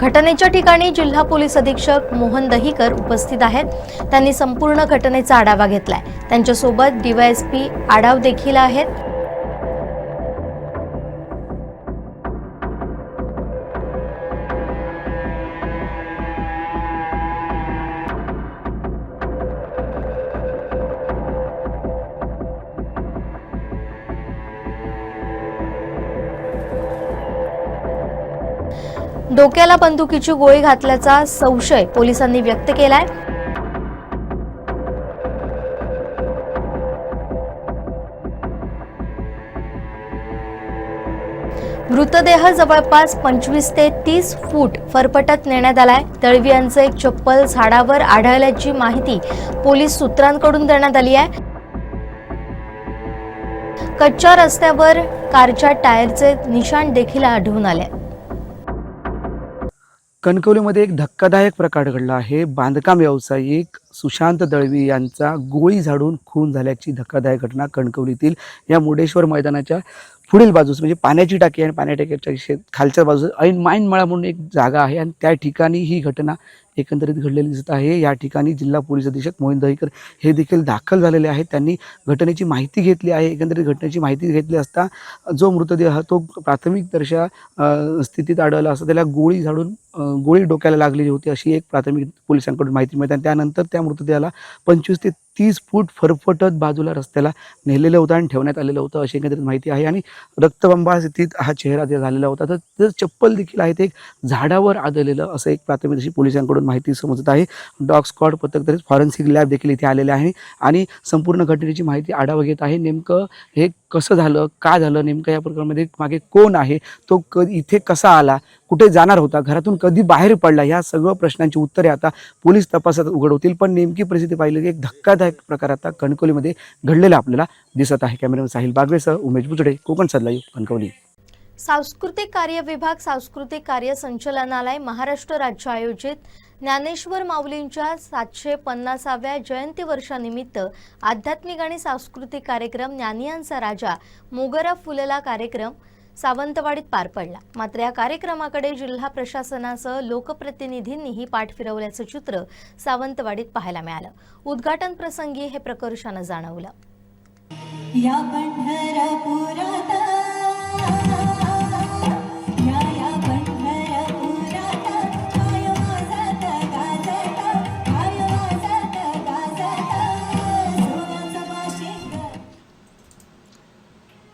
[SPEAKER 1] घटनेच्या ठिकाणी जिल्हा पोलीस अधीक्षक मोहन दहीकर उपस्थित आहेत. त्यांनी संपूर्ण घटनेचा आढावा घेतलाय. त्यांच्यासोबत डीवायएसपी आढाव देखील आहेत. डोक्याला बंदुकीची गोळी घातल्याचा संशय पोलिसांनी व्यक्त केलाय. मृतदेह जवळपास 25 ते 30 फूट फरफटत नेण्यात आलाय. दळवी यांचं एक चप्पल झाडावर आढळल्याची माहिती पोलीस सूत्रांकडून देण्यात आली आहे. कच्च्या रस्त्यावर कारच्या टायरचे निशाण देखील आढळून आले.
[SPEAKER 8] कणकवलीमध्ये एक धक्कादायक प्रकार घडला आहे. बांधकाम व्यावसायिक सुशांत दळवी यांचा गोळी झाडून खून झाल्याची धक्कादायक घटना कणकवलीतील या मुर्डेश्वर मैदानाच्या पुढील बाजूस म्हणजे पाण्याची टाकी आणि पाण्या टाकीच्या खालच्या बाजूस ऐन माईनमळा म्हणून एक जागा आहे आणि त्या ठिकाणी ही घटना एकंदरीत घडलेली दिसत आहे. या ठिकाणी जिल्हा पोलीस अधीक्षक मोहन दहीकर हे देखील दाखल झालेले आहेत. त्यांनी घटनेची माहिती घेतली आहे. एकंदरीत घटनेची माहिती घेतली असता जो मृतदेह तो प्राथमिक दर्शा स्थितीत आढळला असता त्याला गोळी झाडून गोळी डोक्याला लागलेली होती अशी एक प्राथमिक पोलिसांकडून माहिती मिळते. आणि त्यानंतर त्या मृतदेहाला 25 ते 30 फूट फरफटत बाजूला रस्त्याला नेलेलं होतं आणि ठेवण्यात आलेलं होतं अशी एकंदरीत माहिती आहे. आणि रक्तबंबाळ स्थितीत हा चेहरा झालेला होता. तर चप्पल देखील आहे ते एक झाडावर आढळलेलं असं एक प्राथमिक अशी पोलिसांकडून माहिती समजत आहे. डॉग स्क्वॉड पथक तसेच फॉरेन्सिक लॅब देखील इथे आलेले आहे आणि संपूर्ण घटनेची माहिती आढावा घेत आहे. नेमकं हे कसं झालं, का झालं, नेमकं या प्रकरणामध्ये मागे कोण आहे, तो इथे कसा आला, कुठे जाणार होता, घरातून कधी बाहेर पडला, या सगळ्या प्रश्नांची उत्तरे आता पोलीस तपासात उघड होतील. पण नेमकी परिस्थिती पाहिली की एक धक्कादायक प्रकार आता कणकवलीमध्ये घडलेला आपल्याला दिसत आहे. कॅमेरामॅन साहिल बागवेसह उमेश बुचडे, कोकण सदलाईव्ह, कणकवली.
[SPEAKER 1] सांस्कृतिक कार्य विभाग, सांस्कृतिक कार्य संचालनालय, महाराष्ट्र राज्य आयोजित ज्ञानेश्वर माऊलींच्या 750व्या जयंती वर्षानिमित्त आध्यात्मिक आणि सांस्कृतिक कार्यक्रम ज्ञानियांचा राजा मोगरा फुलला कार्यक्रम सावंतवाडीत पार पडला. मात्र या कार्यक्रमाकडे जिल्हा प्रशासनासह लोकप्रतिनिधींनीही पाठ फिरवल्याचं चित्र सावंतवाडीत पाहायला मिळालं. उद्घाटन प्रसंगी हे प्रकर्षानं जाणवलं.
[SPEAKER 9] या पंढरपुरात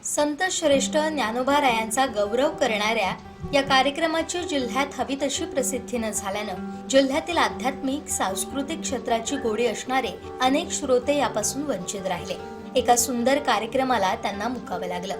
[SPEAKER 1] संत श्रेष्ठ ज्ञानोबारायांचा गौरव करणाऱ्या या कार्यक्रमाची जिल्ह्यात हवी तशी प्रसिद्धी न झाल्यानं जिल्ह्यातील आध्यात्मिक सांस्कृतिक क्षेत्राची गोडी असणारे अनेक श्रोते यापासून वंचित राहिले. एका सुंदर कार्यक्रमाला त्यांना मुकावं लागलं.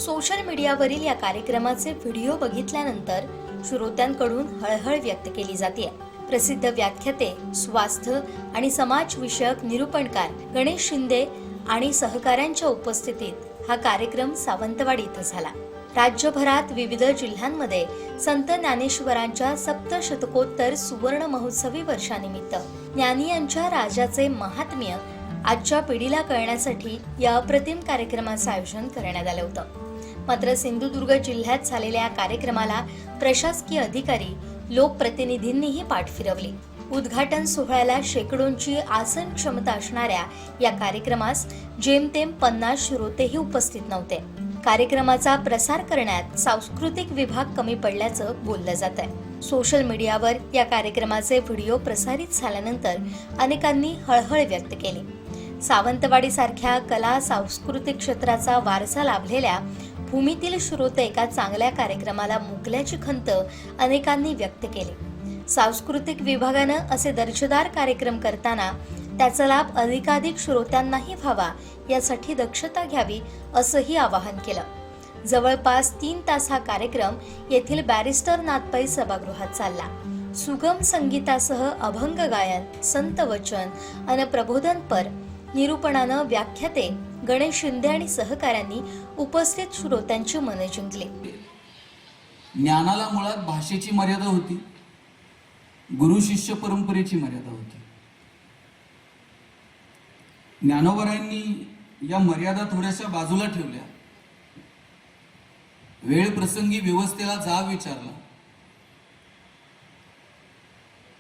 [SPEAKER 1] सोशल मीडियावरील या कार्यक्रमाचे व्हिडिओ बघितल्यानंतर श्रोत्यांकडून हळहळ व्यक्त केली जाते. प्रसिद्ध व्याख्याते, स्वास्थ्य आणि समाजविषयक निरूपणकार गणेश शिंदे आणि सहकाऱ्यांच्या उपस्थितीत हा कार्यक्रम सावंतवाडी इथं झाला. राज्यभरात विविध जिल्ह्यांमध्ये संत ज्ञानेश्वरांच्या सप्तशतकोत्तर सुवर्ण महोत्सवी वर्षानिमित्त ज्ञानी यांच्या राजाचे महात्म्य आजच्या पिढीला कळण्यासाठी या अप्रतिम कार्यक्रमाचं आयोजन करण्यात आलं होतं. मात्र सिंधुदुर्ग जिल्ह्यात झालेल्या या कार्यक्रमाला प्रशासकीय अधिकारी, लोकप्रतिनिधींनीही पाठ फिरवली. उद्घाटन सोहळ्याला शेकडोंची आसन क्षमता असणाऱ्या या कार्यक्रमास जेमतेम 50 श्रोतेही उपस्थित नव्हते. कार्यक्रमाचा प्रसार करण्यात सांस्कृतिक विभाग कमी पडल्याचं बोललं जात आहे. सोशल मीडियावर या कार्यक्रमाचे व्हिडिओ प्रसारित झाल्यानंतर अनेकांनी हळहळ व्यक्त केली. सावंतवाडी सारख्या कला सांस्कृतिक क्षेत्राचा वारसा लाभलेल्या भूमीतील श्रोते एका चांगल्या कार्यक्रमाला मुकल्याची खंत अनेकांनी व्यक्त केली. सांस्कृतिक विभागानं असे दर्जेदार कार्यक्रम करताना त्याचा लाभ अधिकाधिक श्रोत्यांनाही व्हावा यासाठी दक्षता घ्यावी असंही आवाहन केलं. जवळपास 3 तास हा कार्यक्रम येथील बॅरिस्टर नाथपै सभागृहात चालला. सुगम संगीतासह अभंग गायन, संत वचन आणि प्रबोधनपर निरूपणानं व्याख्याते गणेश शिंदे आणि सहकाऱ्यांनी उपस्थित श्रोत्यांची मने जिंकली.
[SPEAKER 10] ज्ञानाला मुळात भाषेची मर्यादा होती, गुरु शिष्य परंपरेची मर्यादा होती. ज्ञानोबरायांनी या मर्यादा थोड्याशा बाजूला ठेवल्या. वेळ प्रसंगी व्यवस्थेला जाब विचारला.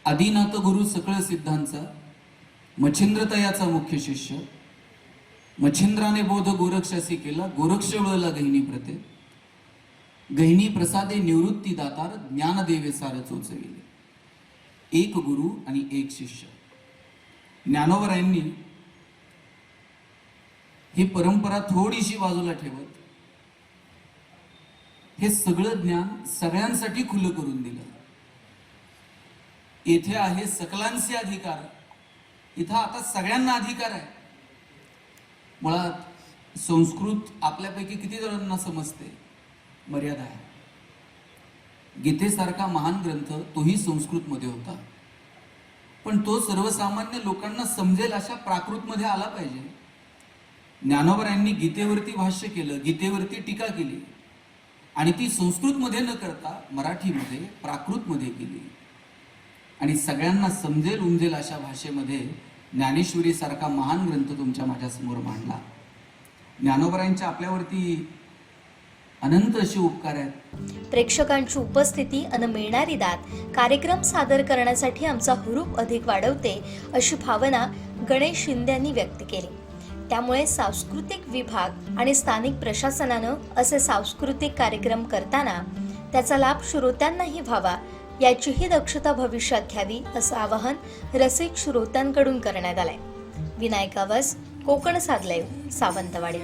[SPEAKER 10] आदिनाथ गुरु सकळ सिद्धांचा, मच्छिंद्रतयाचा मुख्य शिष्य, मच्छिंद्राने बोध गोरक्षासी केला, गोरक्ष वळला गहिनी प्रते, गहिनी प्रसादे निवृत्ती दातार, ज्ञानदेवे सार चोचविले. एक गुरु आणि एक शिष्य. ज्ञानोबरायांनी ही परंपरा थोडीशी बाजूला ठेवत हे सगळं ज्ञान सगळ्यांसाठी खुलं करून दिलं. येथे आहे सकलांचे अधिकार, इथं आता सगळ्यांना अधिकार आहे. मुळात संस्कृत आपल्यापैकी किती जणांना समजते? मर्यादा आहे. गीतेसारखा महान ग्रंथ तोही संस्कृतमध्ये होता, पण तो सर्वसामान्य लोकांना समजेल अशा प्राकृतमध्ये आला पाहिजे. ज्ञानोबरायांनी गीतेवरती भाष्य केलं, गीतेवरती टीका केली आणि ती संस्कृतमध्ये न करता मराठीमध्ये, प्राकृतमध्ये केली आणि सगळ्यांना समजेल उमजेल अशा भाषेमध्ये ज्ञानेश्वरी सारखा महान ग्रंथ तुमच्या माझ्यासमोर मांडला. ज्ञानोबरायांच्या आपल्यावरती अनंत असे उपकार आहेत.
[SPEAKER 1] प्रेक्षकांची उपस्थिती आणि मिळणारी दाद कार्यक्रम सादर करण्यासाठी आमचा हुरूप अधिक वाढवते अशी भावना गणेश शिंदे यांनी व्यक्त केली. त्यामुळे सांस्कृतिक विभाग आणि स्थानिक प्रशासनानं असे सांस्कृतिक कार्यक्रम करताना त्याचा लाभ श्रोत्यांनाही व्हावा याचीही दक्षता भविष्यात घ्यावी असं आवाहन रसिक श्रोत्यांकडून करण्यात आलंय. विनायक आवाज, कोकण साद लाईव्ह, सावंतवाडी.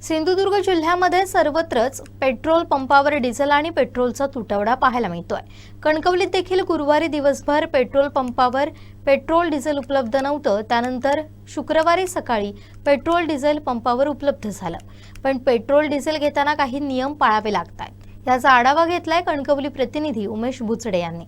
[SPEAKER 1] सिंधुदुर्ग जिल्ह्यामध्ये सर्वत्रच पेट्रोल पंपावर डिझेल आणि पेट्रोलचा तुटवडा पाहायला मिळतोय. कणकवलीत देखील गुरुवारी दिवसभर पेट्रोल पंपावर पेट्रोल डिझेल उपलब्ध नव्हतं. त्यानंतर शुक्रवारी सकाळी पेट्रोल डिझेल पंपावर उपलब्ध झालं. पण पेट्रोल डिझेल घेताना काही नियम पाळावे लागतात. याचा आढावा घेतलाय कणकवली प्रतिनिधी उमेश बुचडे यांनी.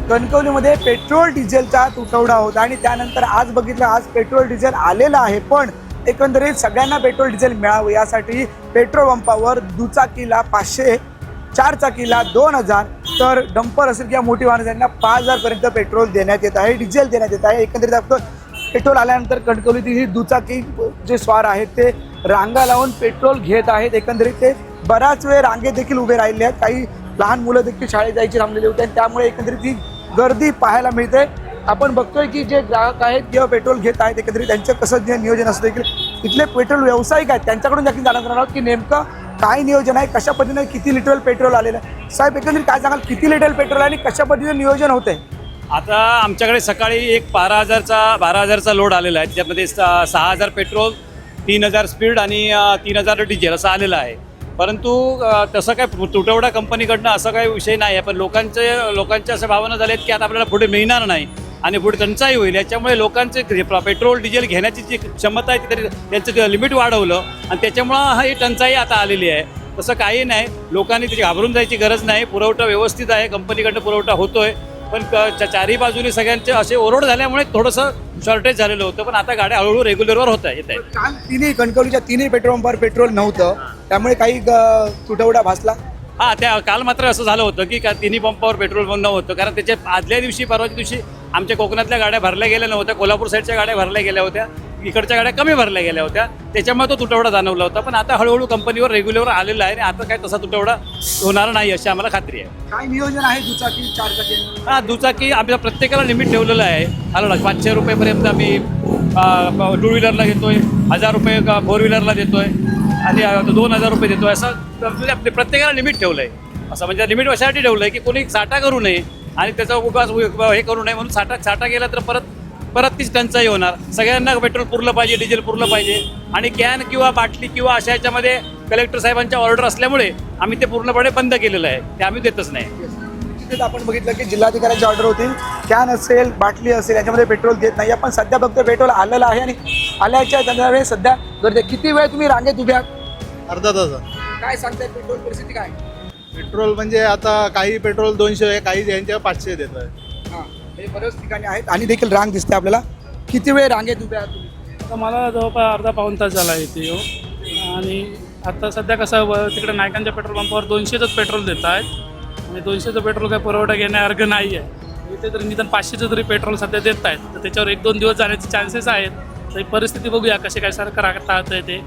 [SPEAKER 8] कणकवलीमध्ये पेट्रोल डिझेलचा तुटवडा होता आणि त्यानंतर आज बघितलं, आज पेट्रोल डिझेल आलेलं आहे. पण एकंदरीत सगळ्यांना पेट्रोल डिझेल मिळावं यासाठी पेट्रोल पंपावर दुचाकीला 500, 4 चाकीला 2000, तर डंपर असेल किंवा मोठी वाहनं त्यांना 5000 पर्यंत पेट्रोल देण्यात येत आहे, डिझेल देण्यात येत आहे. एकंदरीत आपण पेट्रोल आल्यानंतर कणकवलीतील ही दुचाकी जे स्वार आहेत ते रांगा लावून पेट्रोल घेत आहेत. एकंदरीत ते बराच वेळ रांगेत देखील उभे राहिले आहेत. काही लहान मुलं देखील शाळेत जायची थांबलेली होती आणि त्यामुळे एकंदरीत ही गर्दी पाहायला मिळते. आपण बघतोय की जे ग्राहक आहेत किंवा पेट्रोल घेत आहेत एकंदरीत त्यांचं कसं जे नियोजन असतं की इथले पेट्रोल व्यावसायिक आहेत त्यांच्याकडून देखील जाणून आहोत की नेमकं काय नियोजन आहे, कशा पद्धतीने किती लिटर पेट्रोल आलेलं आहे. साहेब एकंदरीत काय सांगाल, किती लिटर पेट्रोल आहे आणि कशा पद्धतीने नियोजन होतंय?
[SPEAKER 11] आता आमच्याकडे सकाळी एक 12,000चा लोड आलेला आहे. त्याच्यामध्ये 6,000 पेट्रोल, 3,000 स्पीड आणि 3,000 डिझेल असं आलेलं आहे. परंतु तसं काय तुटवडा कंपनीकडनं असं काही विषय नाही आहे. पण लोकांच्या असं भावना झाल्या आहेत की आता आपल्याला पुढे मिळणार नाही आणि पुढे टंचाई होईल. याच्यामुळे लोकांचे पेट्रोल डिझेल घेण्याची जी क्षमता आहे ती त्यांचं लिमिट वाढवलं आणि त्याच्यामुळं ही टंचाई आता आलेली आहे. तसं काही नाही, लोकांनी त्याची घाबरून जायची गरज नाही. पुरवठा व्यवस्थित आहे, कंपनीकडनं पुरवठा होतोय. पण चारही बाजूने सगळ्यांचे असे ओरड झाल्यामुळे थोडंसं शॉर्टेज झालेलं होतं. पण आता गाड्या हळूहळू रेग्युलरवर येत आहेत.
[SPEAKER 8] काल कणकवलीच्या तिन्ही पेट्रोल पंपावर पेट्रोल नव्हतं, त्यामुळे काही तुटवडा भासला.
[SPEAKER 11] काल मात्र असं झालं होतं की तिन्ही पंपावर पेट्रोल बंद नव्हतं. कारण त्याच्या आदल्या दिवशी, परवाच्या दिवशी आमच्या कोकणातल्या गाड्या भरल्या गेल्या नव्हत्या, कोल्हापूर साईडच्या गाड्या भरल्या गेल्या होत्या, इकडच्या गाड्या कमी भरल्या गेल्या होत्या. त्याच्यामुळे तो तुटवडा जाणवला होता. पण आता हळूहळू कंपनीवर रेग्युलर आलेला आहे आणि आता काय तसा तुटवडा होणार नाही अशी आम्हाला खात्री आहे.
[SPEAKER 8] काय नियोजन आहे दुचाकी, चारचाकी?
[SPEAKER 11] दुचाकी आमच्या प्रत्येकाला लिमिट ठेवलेलं आहे. आलं ना, 500 रुपयेपर्यंत आम्ही टू व्हीलरला घेतोय, 1,000 रुपये फोर व्हीलरला देतोय आणि 2,000 रुपये देतोय. असं प्रत्येकाला लिमिट ठेवलं आहे. असं म्हणजे लिमिट अशासाठी ठेवलं आहे की कोणी साठा करू नये आणि त्याचा उगाच हे करू नये. म्हणून साठा केला तर परत तीच टंचाई होणार. सगळ्यांना पेट्रोल पुरलं पाहिजे, डिझेल पुरलं पाहिजे. आणि कॅन किंवा बाटली किंवा अशा ह्याच्यामध्ये कलेक्टर साहेबांच्या ऑर्डर असल्यामुळे आम्ही ते पूर्णपणे बंद केलेलं आहे. ते आम्ही देतच नाही.
[SPEAKER 8] तिथे आपण बघितलं की जिल्हाधिकाऱ्यांची ऑर्डर होती, कॅन असेल, बाटली असेल, याच्यामध्ये पेट्रोल देत नाही. आपण सध्या बघतो पेट्रोल आलेलं आहे आणि आल्याच्या त्यामुळे सध्या गर्दी. किती वेळ तुम्ही रांगेत उभ्या?
[SPEAKER 12] अर्धा तास.
[SPEAKER 8] काय सांगताय पेट्रोल परिस्थिती काय?
[SPEAKER 12] पेट्रोल म्हणजे आता काही पेट्रोल 200 आहे, काही यांच्या 500 देत आहे.
[SPEAKER 8] हां, हे बऱ्याच ठिकाणी आहेत आणि देखील रांग दिसते आपल्याला. किती वेळ रांगेत उभ्या आहात तुम्ही?
[SPEAKER 13] आता मला जवळपास अर्धा पाऊण तास झाला इथे आणि आता सध्या कसं तिकडे नायकांच्या पेट्रोल पंपावर 200च पेट्रोल देत आहेत आणि 200चं पेट्रोल काही पुरवठा घेण्यासारखं नाही आहे. इथे तरी निदान 500चं तरी पेट्रोल सध्या देत आहेत. तर त्याच्यावर 1-2 दिवस जाण्याचे चान्सेस आहेत. तर ही परिस्थिती बघूया कसे काय सरकार हाताळतंय ते.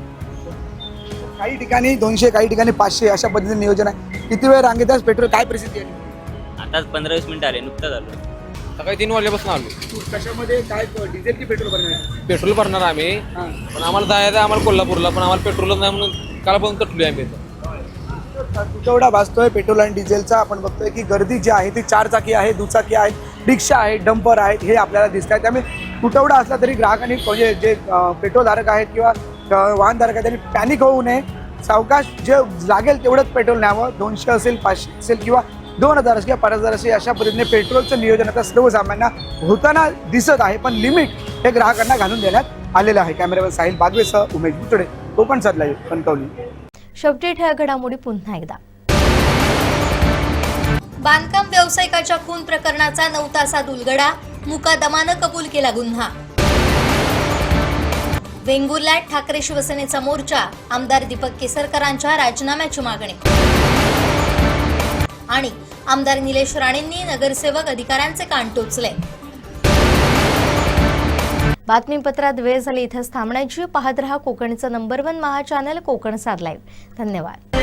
[SPEAKER 8] काही ठिकाणी 200, काही ठिकाणी 500 अशा पद्धतीने नियोजन आहे. किती वेळ रांगेत आहे? पेट्रोल काय परिस्थिती आहे?
[SPEAKER 14] आताच 15-20 मिनिटं आले, नुकतंच आलो.
[SPEAKER 12] सकाळी 3 वाजल्यापासून आलो.
[SPEAKER 8] कशामध्ये काय डिझेल की पेट्रोल भरणार?
[SPEAKER 12] पेट्रोल भरणार आम्ही, पण आम्हाला जायचं आहे आम्हाला कोल्हापूरला, पण आम्हाला पेट्रोलच नाही म्हणून कालपासून तटलोय आम्ही इथं.
[SPEAKER 8] तुटवडा भासतोय पेट्रोल आणि डिझेलचा. आपण बघतोय की गर्दी जी आहे ती चारचाकी आहे, दुचाकी आहेत, रिक्षा आहेत, डंपर आहेत, हे आपल्याला दिसत आहे. त्यामुळे तुटवडा असला तरी ग्राहकांनी म्हणजे जे पेट्रोलधारक आहेत किंवा वाहनधारक आहेत त्यांनी पॅनिक होऊ नये. सावकाश जे लागेल तेवढंच पेट्रोल न्यावं. 200 असेल, 500 असेल किंवा 2,000 असेल किंवा 5,000 असेल, अशा पद्धतीने पेट्रोलचं नियोजन आता सर्वसामान्यांना होताना दिसत आहे. पण लिमिट हे ग्राहकांना घालून देण्यात आलेलं आहे. कॅमेरामॅन साहिल बागवेसह उमेश बुचडे, कोकण सात लाईव्ह, कणकवली.
[SPEAKER 1] शेवटी ठळक घडामोडी पुन्हा एकदा. बांधकाम व्यावसायिकाच्या खून प्रकरणाचा 9 तासात उलगडा, मुकादमानं कबूल केला गुन्हा. वेंगुर्ल्यात ठाकरे शिवसेनेचा मोर्चा, आमदार दीपक केसरकरांच्या राजीनाम्याची मागणी. आणि आमदार निलेश राणेंनी नगरसेवक अधिकाऱ्यांचे कान टोचले. बातमीपत्रात वेळ झाली इथंच थांबण्याची. पाहत रहा कोकणचं नंबर 1 महा चॅनल कोकण सात लाईव्ह. धन्यवाद.